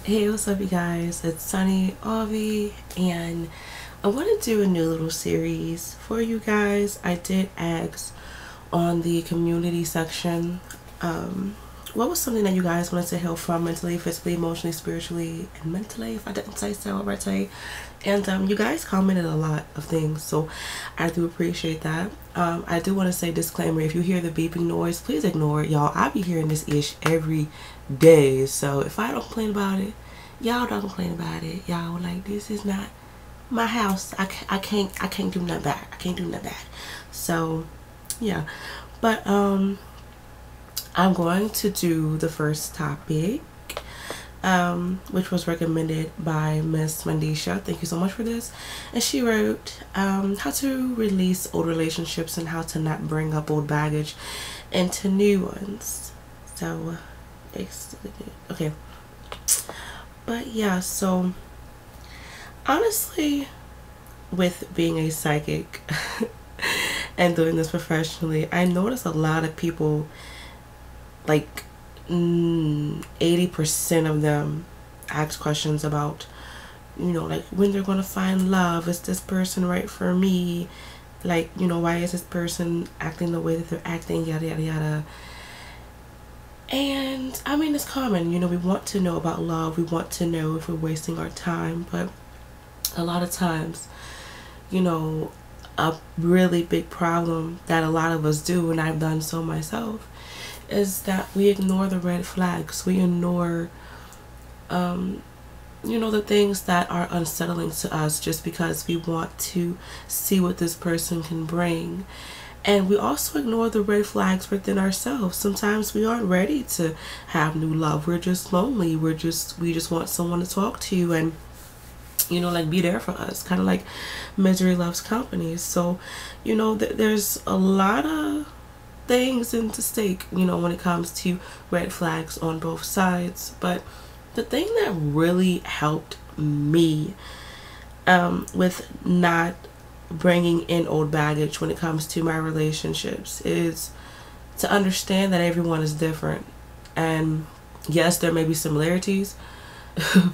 Hey, what's up, you guys? It's Sunnie, Avi, and I want to do a new little series for you guys. I did ask on the community section what was something that you guys wanted to heal from mentally, physically, emotionally, spiritually, and mentally, if I didn't say so already. And you guys commented a lot of things, so I do appreciate that. I do want to say disclaimer: if you hear the beeping noise, please ignore it, y'all. I be hearing this ish every day, so if I don't complain about it, y'all don't complain about it. Y'all like, this is not my house. I can't do nothing bad. I can't do nothing bad. So yeah, but I'm going to do the first topic, which was recommended by Miss Mandisha. Thank you so much for this. And she wrote, how to release old relationships and how to not bring up old baggage into new ones. So, okay. But yeah, so honestly, with being a psychic and doing this professionally, I notice a lot of people, like 80% of them, ask questions about, like when they're gonna find love. Is this person right for me? Like, why is this person acting the way that they're acting, yada yada yada. And I mean, it's common, we want to know about love, we want to know if we're wasting our time, but a lot of times, a really big problem that a lot of us do, and I've done so myself, is that we ignore the red flags. We ignore the things that are unsettling to us just because we want to see what this person can bring. And we also ignore the red flags within ourselves. Sometimes we aren't ready to have new love. We're just lonely. We just want someone to talk to and like be there for us, kind of like misery loves company. So there's a lot of things into stake when it comes to red flags on both sides. But the thing that really helped me with not bringing in old baggage when it comes to my relationships is to understand that everyone is different. And yes, there may be similarities,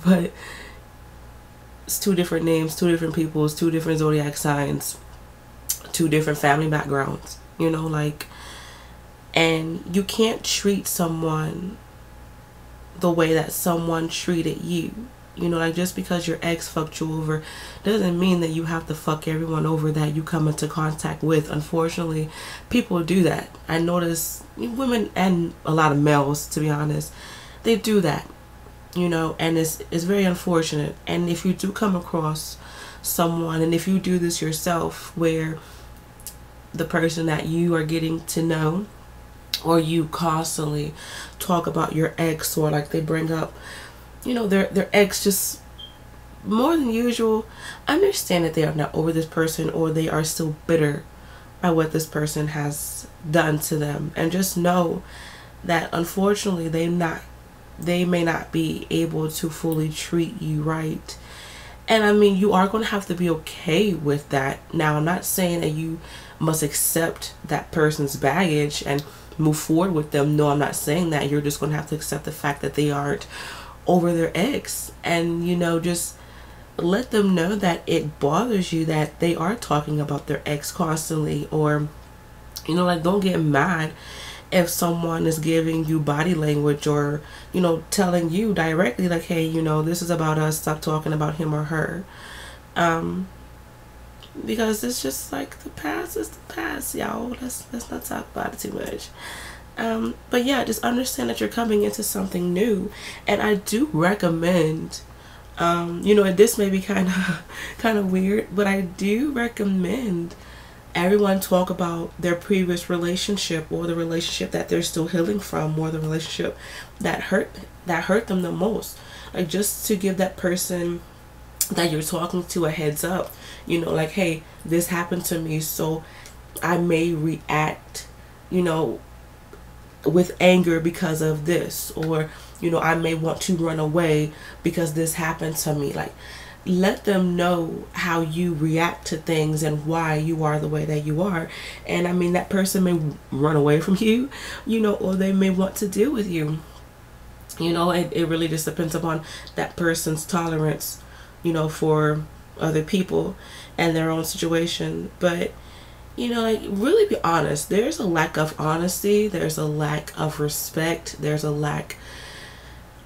but it's two different names, two different peoples, two different zodiac signs, two different family backgrounds, and you can't treat someone the way that someone treated you. Just because your ex fucked you over doesn't mean that you have to fuck everyone over that you come into contact with. Unfortunately, people do that. I notice women and a lot of males, to be honest, they do that, and it's very unfortunate. And if you do come across someone, and if you do this yourself, where the person that you are getting to know, or you constantly talk about your ex, or like they bring up their ex just more than usual, understand that they are not over this person, or they are still bitter by what this person has done to them. And just know that unfortunately they may not be able to fully treat you right. And I mean, you are going to have to be okay with that. Now, I'm not saying that you must accept that person's baggage and move forward with them. No, I'm not saying that. You're just going to have to accept the fact that they aren't over their ex, and just let them know that it bothers you that they are talking about their ex constantly. Or like, don't get mad if someone is giving you body language, or telling you directly like, hey, this is about us, stop talking about him or her, because it's just like, the past is the past, y'all. Let's not talk about it too much. But yeah, just understand that you're coming into something new. And I do recommend, and this may be kind of weird, but I do recommend everyone talk about their previous relationship, or the relationship that they're still healing from, or the relationship that hurt them the most. Like, just to give that person that you're talking to a heads up, like, hey, this happened to me, so I may react, with anger because of this, or I may want to run away because this happened to me. Like, let them know how you react to things and why you are the way that you are. And I mean, that person may run away from you, or they may want to deal with you. You know, it really just depends upon that person's tolerance, you know, for other people and their own situation. But, you know, like, really be honest. There's a lack of honesty. There's a lack of respect. There's a lack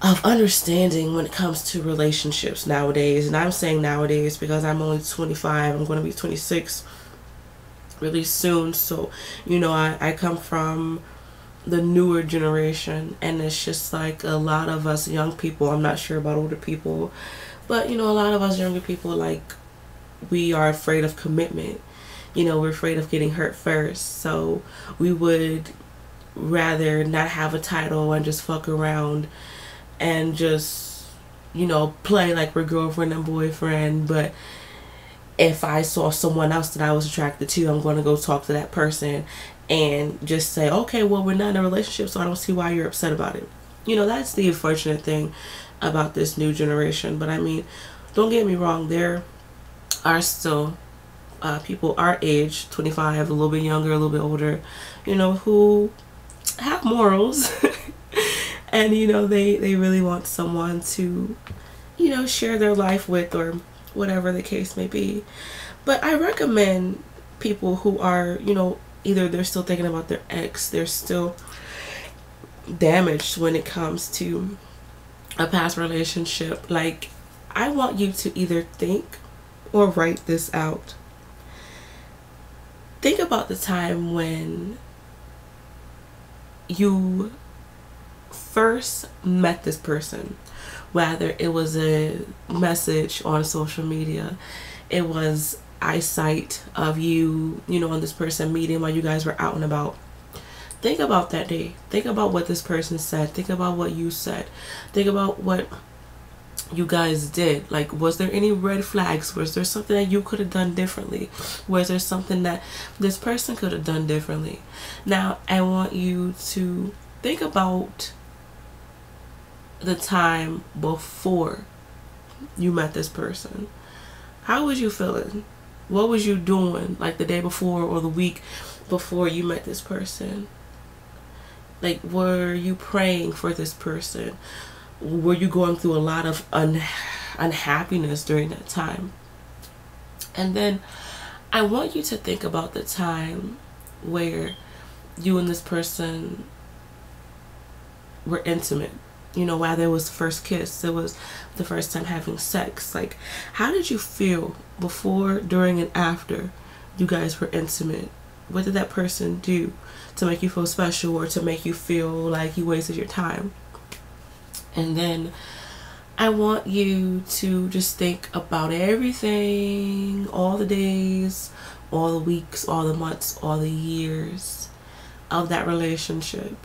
of understanding when it comes to relationships nowadays. And I'm saying nowadays because I'm only 25. I'm going to be 26 really soon. So, you know, I come from the newer generation, and it's just like a lot of us young people, I'm not sure about older people, but, you know, a lot of us younger people, like, we are afraid of commitment. You know, we're afraid of getting hurt first. So we would rather not have a title and just fuck around and just, you know, play like we're girlfriend and boyfriend. But if I saw someone else that I was attracted to, I'm going to go talk to that person and just say, okay, well, we're not in a relationship, so I don't see why you're upset about it. You know, that's the unfortunate thing about this new generation. But I mean, don't get me wrong, there are still people our age, 25, a little bit younger, a little bit older, you know, who have morals. And, you know, they really want someone to, you know, share their life with, or whatever the case may be. But I recommend people who are, you know, either they're still thinking about their ex, they're still damaged when it comes to a past relationship. Like, I want you to either think or write this out. Think about the time when you first met this person, whether it was a message on social media, it was eyesight of you, you know, and this person meeting while you guys were out and about. Think about that day. Think about what this person said. Think about what you said. Think about what you guys did. Like, was there any red flags? Was there something that you could have done differently? Was there something that this person could have done differently? Now, I want you to think about the time before you met this person. How was you feeling? What was you doing, like, the day before or the week before you met this person? Like, were you praying for this person? Were you going through a lot of unhappiness during that time? And then I want you to think about the time where you and this person were intimate. You know, whether it was the first kiss, it was the first time having sex. Like, how did you feel before, during, and after you guys were intimate? What did that person do to make you feel special, or to make you feel like you wasted your time? And then I want you to just think about everything, all the days, all the weeks, all the months, all the years of that relationship,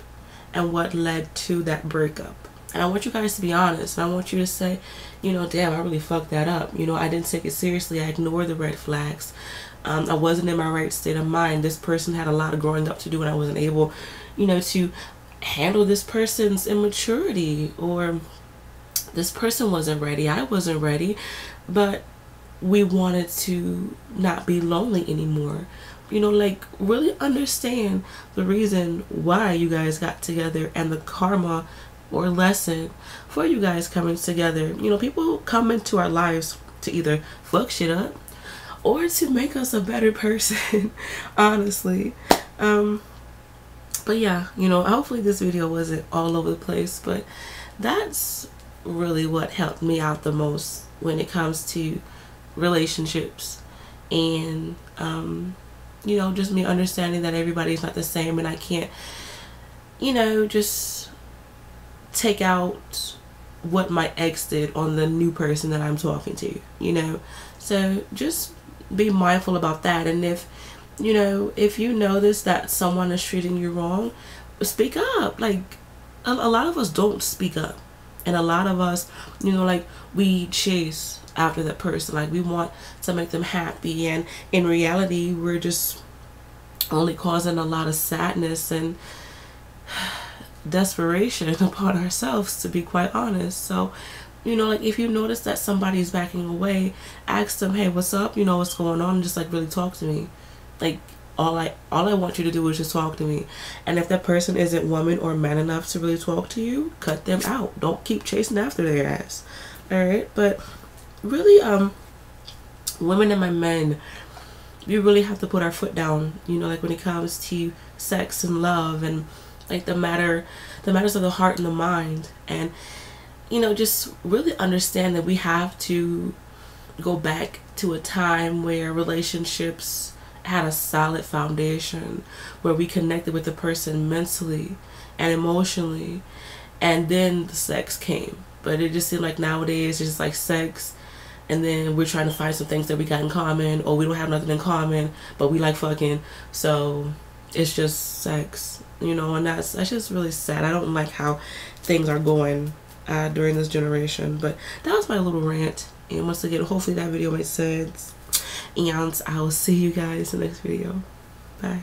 and what led to that breakup. And I want you guys to be honest. And I want you to say, you know, damn, I really fucked that up. You know, I didn't take it seriously. I ignored the red flags. I wasn't in my right state of mind. This person had a lot of growing up to do, and I wasn't able, you know, to handle this person's immaturity, or this person wasn't ready. I wasn't ready. But we wanted to not be lonely anymore. You know, like, really understand the reason why you guys got together, and the karma or lesson for you guys coming together. You know, people come into our lives to either fuck shit up or to make us a better person, honestly. But yeah, you know, hopefully this video wasn't all over the place, but that's really what helped me out the most when it comes to relationships. And you know, just me understanding that everybody's not the same, and I can't, you know, just take out what my ex did on the new person that I'm talking to, you know. So just be mindful about that. And if you know, if you notice that someone is treating you wrong, speak up. Like, a lot of us don't speak up, and a lot of us, you know, like, we chase after that person. Like, we want to make them happy, and in reality we're just only causing a lot of sadness and desperation upon ourselves, to be quite honest. So, you know, like, if you notice that somebody's backing away, ask them, hey, what's up? You know, what's going on? And just, like, really talk to me. Like, all I want you to do is just talk to me. And if that person isn't woman or man enough to really talk to you, cut them out. Don't keep chasing after their ass. All right? But really, women and my men, we really have to put our foot down, you know, like when it comes to sex and love and like the matters of the heart and the mind. And, you know, just really understand that we have to go back to a time where relationships had a solid foundation, where we connected with the person mentally and emotionally, and then the sex came. But it just seemed like nowadays it's just like sex, and then we're trying to find some things that we got in common, or we don't have nothing in common but we like fucking, so it's just sex, you know. And that's just really sad. I don't like how things are going during this generation. But that was my little rant, and once again, hopefully that video made sense, and I will see you guys in the next video. Bye.